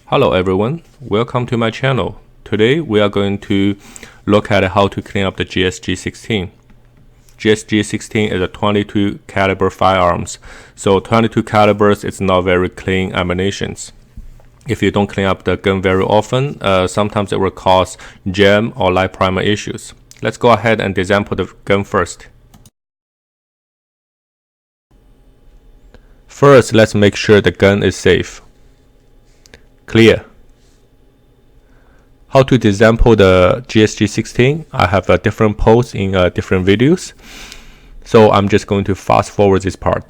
Hello everyone, welcome to my channel. Today we are going to look at how to clean up the GSG-16. GSG-16 is a 22 caliber firearms, so 22 calibers is not very clean ammunitions. If you don't clean up the gun very often, sometimes it will cause jam or light primer issues. Let's go ahead and disassemble the gun first. First, let's make sure the gun is safe. Clear. How to disassemble the GSG-16, I have a different posts in different videos, so I'm just going to fast forward this part.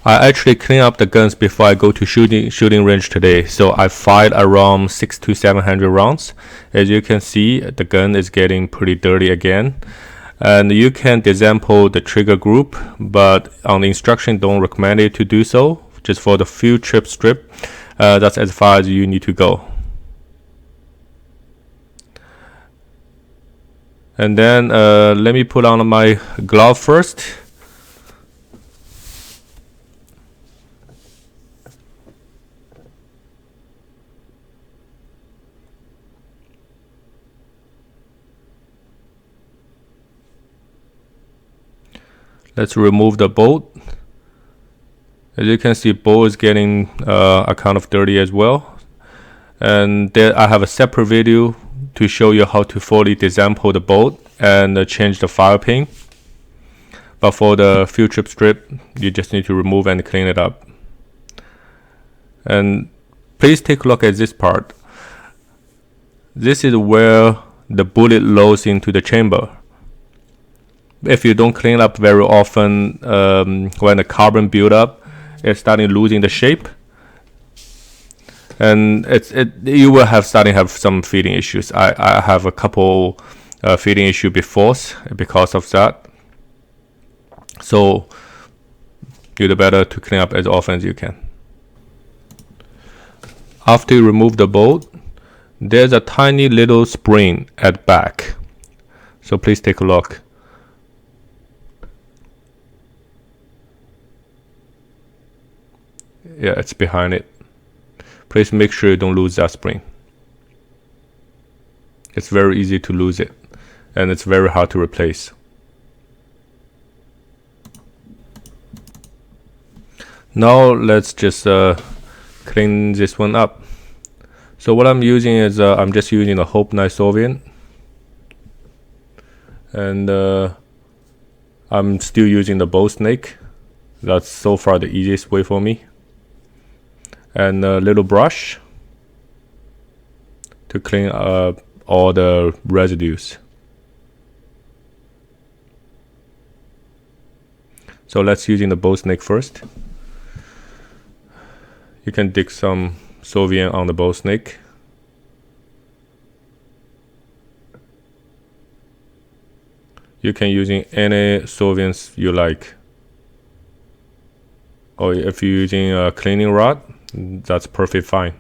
I actually clean up the guns before I go to shooting range today, so I fired around 600 to 700 rounds. As you can see, the gun is getting pretty dirty again. And you can disassemble the trigger group, but on the instruction don't recommend it to do so. Just for the few chip strip, that's as far as you need to go. And then let me put on my glove first. Let's remove the bolt. As you can see, bolt is getting a kind of dirty as well. And there I have a separate video to show you how to fully disassemble the bolt and change the fire pin. But for the fuel chip strip, you just need to remove and clean it up. And please take a look at this part. This is where the bullet loads into the chamber. If you don't clean up very often, when the carbon build up, it's starting losing the shape, and you will starting have some feeding issues. I have a couple feeding issue before because of that. So you do better to clean up as often as you can. After you remove the bolt, there's a tiny little spring at back. So please take a look. Yeah, it's behind it. Please make sure you don't lose that spring. It's very easy to lose it, and it's very hard to replace. Now let's just clean this one up. So what I'm using is I'm just using a Hope Knife Soviet, and I'm still using the bow snake. That's so far the easiest way for me. And a little brush to clean up all the residues. So let's using the bow snake first. You can dig some Soviet on the bow snake. You can using any solvents you like, or if you're using a cleaning rod, that's perfectly fine.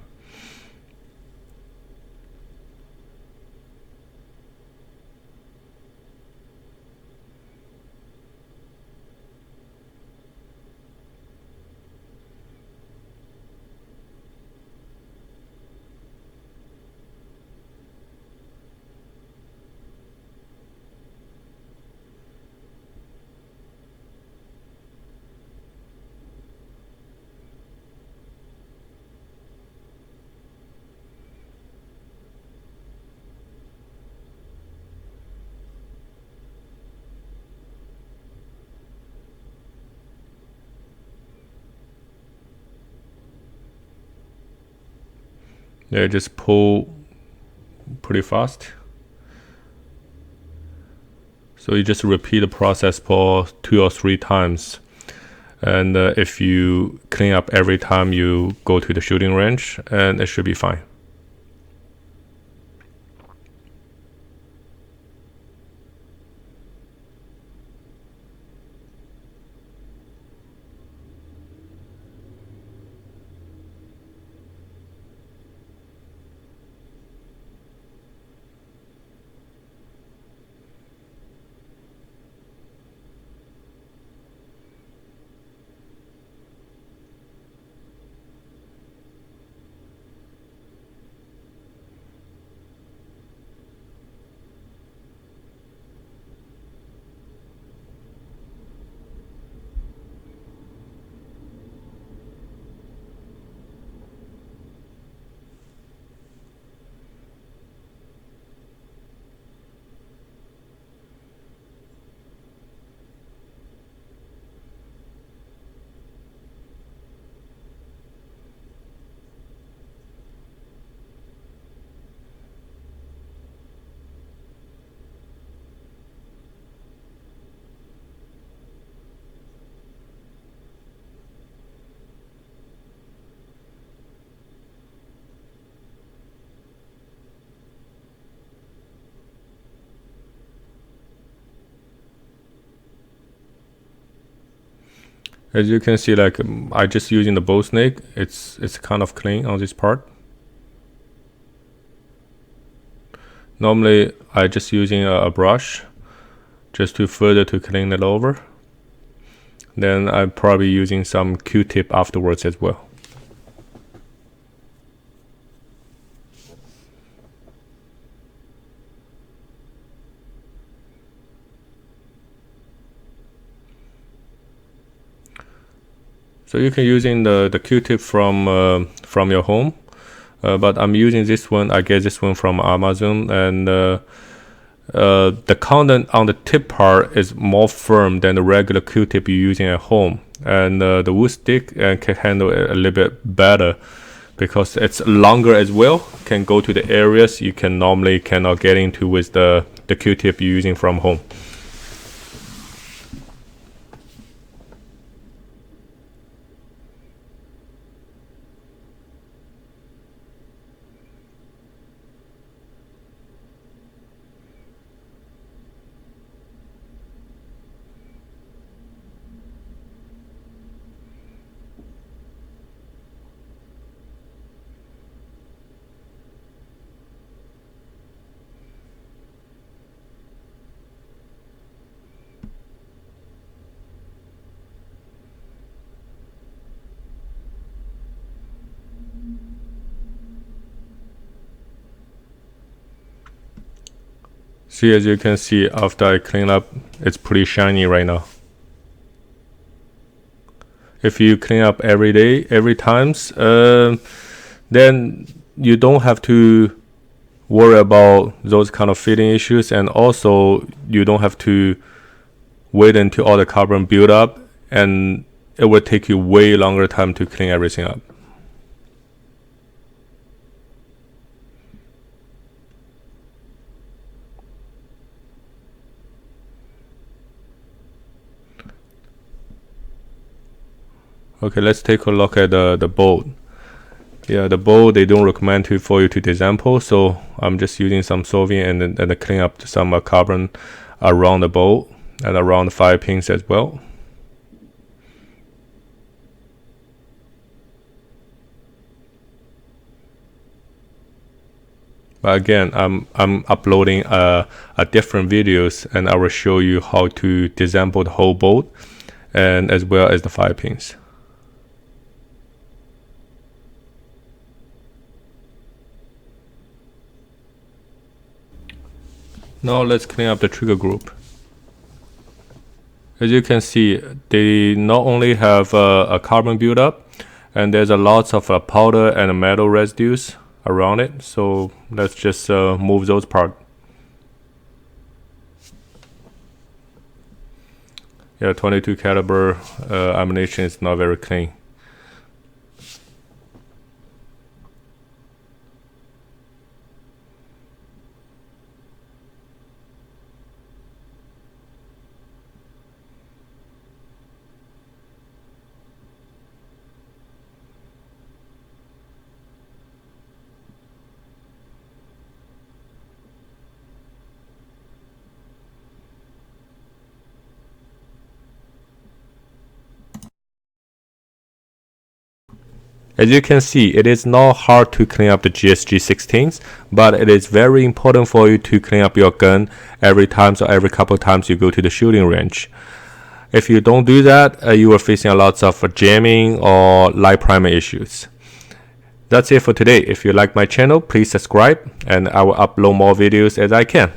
Yeah, just pull pretty fast. So you just repeat the process for 2 or 3 times. And if you clean up every time you go to the shooting range, and it should be fine. As you can see, like I just using the bow snake, it's kind of clean on this part. Normally I just using a brush just to further to clean it over. Then I'm probably using some Q-tip afterwards as well. So you can using the Q-tip from your home, but I'm using this one. I get this one from Amazon, and the content on the tip part is more firm than the regular Q-tip you're using at home, and the wood stick can handle it a little bit better because it's longer as well. Can go to the areas you can normally cannot get into with the Q-tip you're using from home. See, as you can see, after I clean up, it's pretty shiny right now. If you clean up every day, every times, then you don't have to worry about those kind of fitting issues, and also you don't have to wait until all the carbon build up, and it will take you way longer time to clean everything up. Okay, let's take a look at the bolt. Yeah, the bolt they don't recommend for you to desample, so I'm just using some solvent and clean up some carbon around the bolt and around the 5 pins as well. But again, I'm uploading a different videos, and I will show you how to desample the whole bolt and as well as the 5 pins. Now let's clean up the trigger group. As you can see, they not only have a carbon buildup, and there's a lots of powder and metal residues around it. So let's just move those parts. Yeah, 22 caliber ammunition is not very clean. As you can see, it is not hard to clean up the GSG-16s, but it is very important for you to clean up your gun every time or every couple of times you go to the shooting range. If you don't do that, you are facing a lot of jamming or light primer issues. That's it for today. If you like my channel, please subscribe, and I will upload more videos as I can.